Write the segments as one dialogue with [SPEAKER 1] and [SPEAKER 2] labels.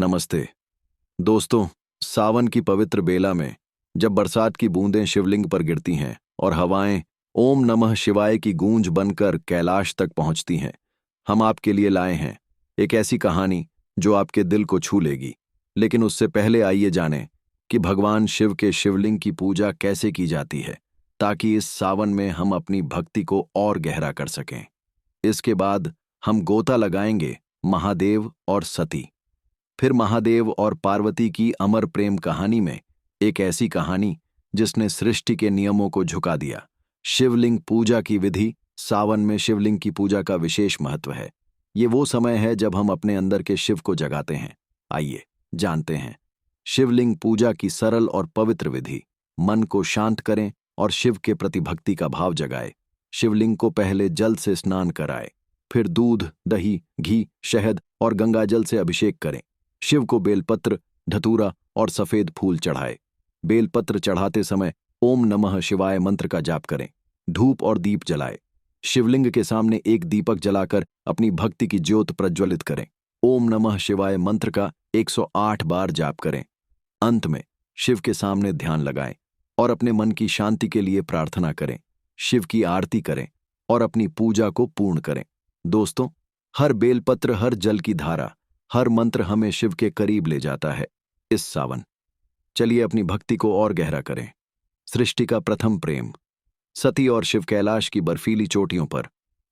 [SPEAKER 1] नमस्ते दोस्तों। सावन की पवित्र बेला में जब बरसात की बूंदें शिवलिंग पर गिरती हैं और हवाएं ओम नमः शिवाय की गूंज बनकर कैलाश तक पहुंचती हैं, हम आपके लिए लाए हैं एक ऐसी कहानी जो आपके दिल को छू लेगी। लेकिन उससे पहले आइए जानें कि भगवान शिव के शिवलिंग की पूजा कैसे की जाती है, ताकि इस सावन में हम अपनी भक्ति को और गहरा कर सकें। इसके बाद हम गोता लगाएंगे महादेव और सती, फिर महादेव और पार्वती की अमर प्रेम कहानी में एक ऐसी कहानी जिसने सृष्टि के नियमों को झुका दिया। शिवलिंग पूजा की विधि। सावन में शिवलिंग की पूजा का विशेष महत्व है। ये वो समय है जब हम अपने अंदर के शिव को जगाते हैं। आइए जानते हैं शिवलिंग पूजा की सरल और पवित्र विधि। मन को शांत करें और शिव के प्रति भक्ति का भाव जगाए। शिवलिंग को पहले जल से स्नान कराए, फिर दूध, दही, घी, शहद और गंगाजल से अभिषेक करें। शिव को बेलपत्र, धतूरा और सफेद फूल चढ़ाए। बेलपत्र चढ़ाते समय ओम नमः शिवाय मंत्र का जाप करें। धूप और दीप जलाए। शिवलिंग के सामने एक दीपक जलाकर अपनी भक्ति की ज्योत प्रज्वलित करें। ओम नमः शिवाय मंत्र का 108 बार जाप करें। अंत में शिव के सामने ध्यान लगाएं और अपने मन की शांति के लिए प्रार्थना करें। शिव की आरती करें और अपनी पूजा को पूर्ण करें। दोस्तों, हर बेलपत्र, हर जल की धारा, हर मंत्र हमें शिव के करीब ले जाता है। इस सावन चलिए अपनी भक्ति को और गहरा करें। सृष्टि का प्रथम प्रेम। सती और शिव कैलाश की बर्फीली चोटियों पर,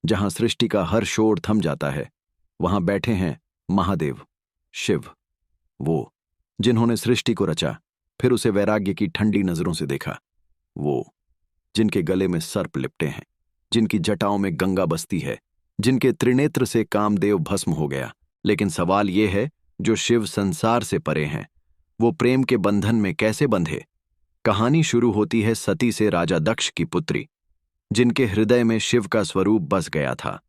[SPEAKER 1] जहां सृष्टि का हर शोर थम जाता है, वहां बैठे हैं महादेव, शिव, वो जिन्होंने सृष्टि को रचा, फिर उसे वैराग्य की ठंडी नजरों से देखा। वो जिनके गले में सर्प लिपटे हैं, जिनकी जटाओं में गंगा बसती है, जिनके त्रिनेत्र से कामदेव भस्म हो गया। लेकिन सवाल यह है, जो शिव संसार से परे हैं, वो प्रेम के बंधन में कैसे बंधे? कहानी शुरू होती है सती से, राजा दक्ष की पुत्री, जिनके हृदय में शिव का स्वरूप बस गया था।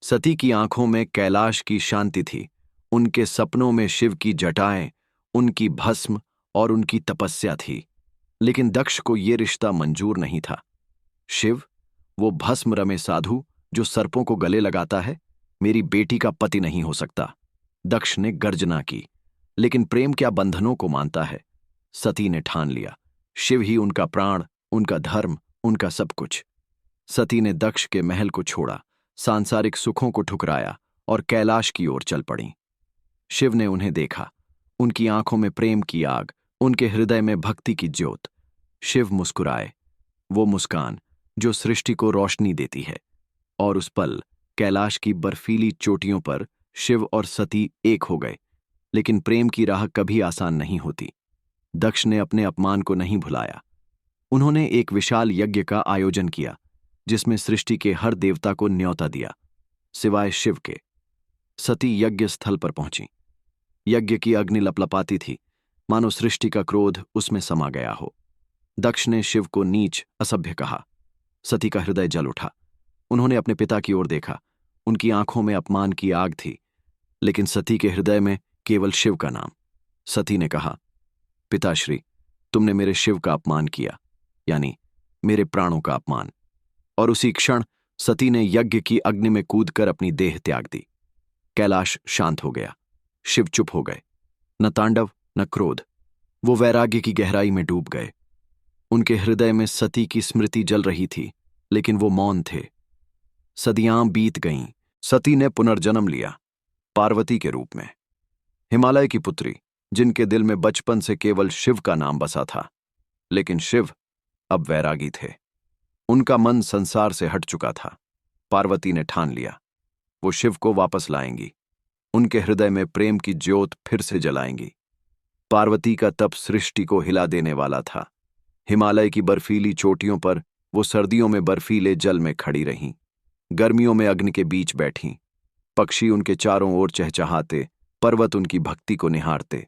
[SPEAKER 1] सती की आंखों में कैलाश की शांति थी, उनके सपनों में शिव की जटाएं, उनकी भस्म और उनकी तपस्या थी। लेकिन दक्ष को यह रिश्ता मंजूर नहीं था। शिव, वो भस्म रमे साधु जो सर्पों को गले लगाता है, मेरी बेटी का पति नहीं हो सकता। दक्ष ने गर्जना की, लेकिन प्रेम क्या बंधनों को मानता है? सती ने ठान लिया, शिव ही उनका प्राण, उनका धर्म, उनका सब कुछ। सती ने दक्ष के महल को छोड़ा, सांसारिक सुखों को ठुकराया और कैलाश की ओर चल पड़ी। शिव ने उन्हें देखा, उनकी आंखों में प्रेम की आग, उनके हृदय में भक्ति की ज्योत। शिव मुस्कुराए, वो मुस्कान जो सृष्टि को रोशनी देती है। और उस पल कैलाश की बर्फीली चोटियों पर शिव और सती एक हो गए। लेकिन प्रेम की राह कभी आसान नहीं होती। दक्ष ने अपने अपमान को नहीं भुलाया। उन्होंने एक विशाल यज्ञ का आयोजन किया, जिसमें सृष्टि के हर देवता को न्योता दिया, सिवाय शिव के। सती यज्ञ स्थल पर पहुंची। यज्ञ की अग्नि लपलपाती थी, मानो सृष्टि का क्रोध उसमें समा गया हो। दक्ष ने शिव को नीच, असभ्य कहा। सती का हृदय जल उठा। उन्होंने अपने पिता की ओर देखा, उनकी आंखों में अपमान की आग थी, लेकिन सती के हृदय में केवल शिव का नाम। सती ने कहा, पिताश्री, तुमने मेरे शिव का अपमान किया, यानी मेरे प्राणों का अपमान। और उसी क्षण सती ने यज्ञ की अग्नि में कूदकर अपनी देह त्याग दी। कैलाश शांत हो गया। शिव चुप हो गए, न तांडव न क्रोध। वो वैराग्य की गहराई में डूब गए। उनके हृदय में सती की स्मृति जल रही थी, लेकिन वो मौन थे। सदियां बीत गईं। सती ने पुनर्जन्म लिया, पार्वती के रूप में, हिमालय की पुत्री, जिनके दिल में बचपन से केवल शिव का नाम बसा था। लेकिन शिव अब वैरागी थे। उनका मन संसार से हट चुका था। पार्वती ने ठान लिया, वो शिव को वापस लाएंगी, उनके हृदय में प्रेम की ज्योत फिर से जलाएंगी। पार्वती का तप सृष्टि को हिला देने वाला था। हिमालय की बर्फीली चोटियों पर वो सर्दियों में बर्फीले जल में खड़ी रहीं, गर्मियों में अग्नि के बीच बैठीं। पक्षी उनके चारों ओर चहचहाते, पर्वत उनकी भक्ति को निहारते,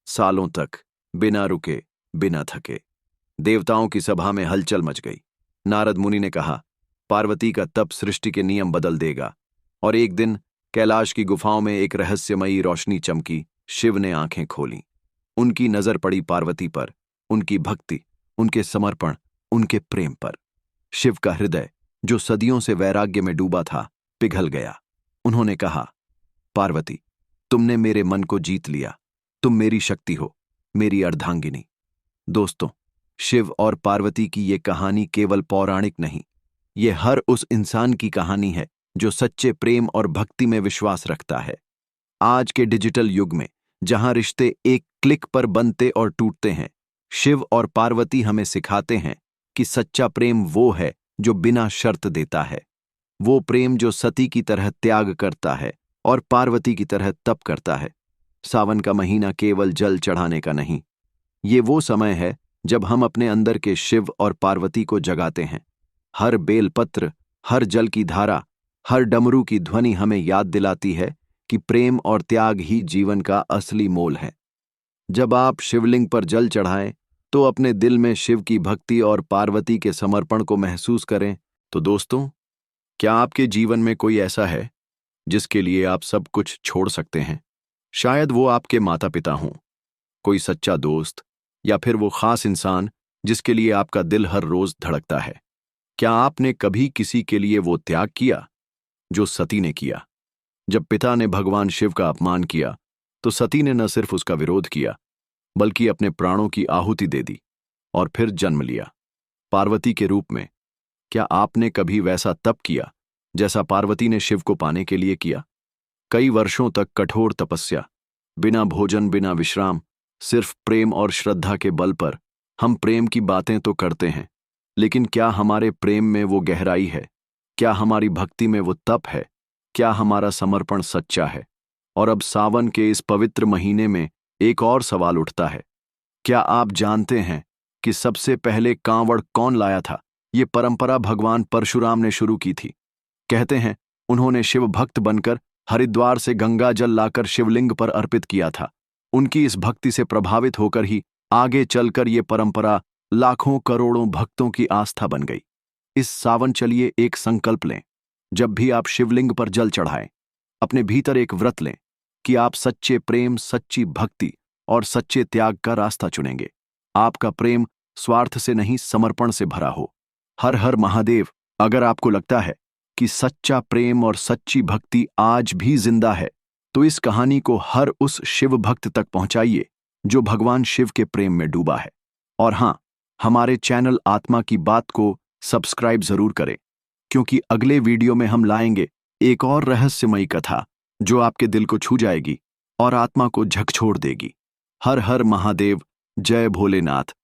[SPEAKER 1] सालों तक बिना रुके, बिना थके। देवताओं की सभा में हलचल मच गई। नारद मुनि ने कहा, पार्वती का तप सृष्टि के नियम बदल देगा। और एक दिन कैलाश की गुफाओं में एक रहस्यमयी रोशनी चमकी। शिव ने आंखें खोलीं। उनकी नजर पड़ी पार्वती पर, उनकी भक्ति, उनके समर्पण, उनके प्रेम पर। शिव का हृदय, जो सदियों से वैराग्य में डूबा था, पिघल गया। उन्होंने कहा, पार्वती, तुमने मेरे मन को जीत लिया। तुम मेरी शक्ति हो, मेरी अर्धांगिनी। दोस्तों, शिव और पार्वती की ये कहानी केवल पौराणिक नहीं, ये हर उस इंसान की कहानी है जो सच्चे प्रेम और भक्ति में विश्वास रखता है। आज के डिजिटल युग में, जहां रिश्ते एक क्लिक पर बनते और टूटते हैं, शिव और पार्वती हमें सिखाते हैं कि सच्चा प्रेम वो है जो बिना शर्त देता है। वो प्रेम जो सती की तरह त्याग करता है और पार्वती की तरह तप करता है। सावन का महीना केवल जल चढ़ाने का नहीं, ये वो समय है जब हम अपने अंदर के शिव और पार्वती को जगाते हैं। हर बेलपत्र, हर जल की धारा, हर डमरू की ध्वनि हमें याद दिलाती है कि प्रेम और त्याग ही जीवन का असली मोल है। जब आप शिवलिंग पर जल चढ़ाएं, तो अपने दिल में शिव की भक्ति और पार्वती के समर्पण को महसूस करें। तो दोस्तों, क्या आपके जीवन में कोई ऐसा है जिसके लिए आप सब कुछ छोड़ सकते हैं? शायद वो आपके माता पिता हों, कोई सच्चा दोस्त, या फिर वो खास इंसान जिसके लिए आपका दिल हर रोज धड़कता है। क्या आपने कभी किसी के लिए वो त्याग किया जो सती ने किया? जब पिता ने भगवान शिव का अपमान किया, तो सती ने न सिर्फ उसका विरोध किया, बल्कि अपने प्राणों की आहुति दे दी और फिर जन्म लिया पार्वती के रूप में। क्या आपने कभी वैसा तप किया जैसा पार्वती ने शिव को पाने के लिए किया? कई वर्षों तक कठोर तपस्या, बिना भोजन, बिना विश्राम, सिर्फ प्रेम और श्रद्धा के बल पर। हम प्रेम की बातें तो करते हैं, लेकिन क्या हमारे प्रेम में वो गहराई है? क्या हमारी भक्ति में वो तप है? क्या हमारा समर्पण सच्चा है? और अब सावन के इस पवित्र महीने में एक और सवाल उठता है। क्या आप जानते हैं कि सबसे पहले कांवड़ कौन लाया था? ये परंपरा भगवान परशुराम ने शुरू की थी। कहते हैं उन्होंने शिव भक्त बनकर हरिद्वार से गंगा जल लाकर शिवलिंग पर अर्पित किया था। उनकी इस भक्ति से प्रभावित होकर ही आगे चलकर ये परंपरा लाखों करोड़ों भक्तों की आस्था बन गई। इस सावन चलिए एक संकल्प लें। जब भी आप शिवलिंग पर जल चढ़ाएं, अपने भीतर एक व्रत लें कि आप सच्चे प्रेम, सच्ची भक्ति और सच्चे त्याग का रास्ता चुनेंगे। आपका प्रेम स्वार्थ से नहीं, समर्पण से भरा हो। हर हर महादेव। अगर आपको लगता है कि सच्चा प्रेम और सच्ची भक्ति आज भी जिंदा है, तो इस कहानी को हर उस शिव भक्त तक पहुंचाइए जो भगवान शिव के प्रेम में डूबा है। और हां, हमारे चैनल आत्मा की बात को सब्सक्राइब जरूर करें, क्योंकि अगले वीडियो में हम लाएंगे एक और रहस्यमयी कथा जो आपके दिल को छू जाएगी और आत्मा को झकझोर देगी। हर हर महादेव। जय भोलेनाथ।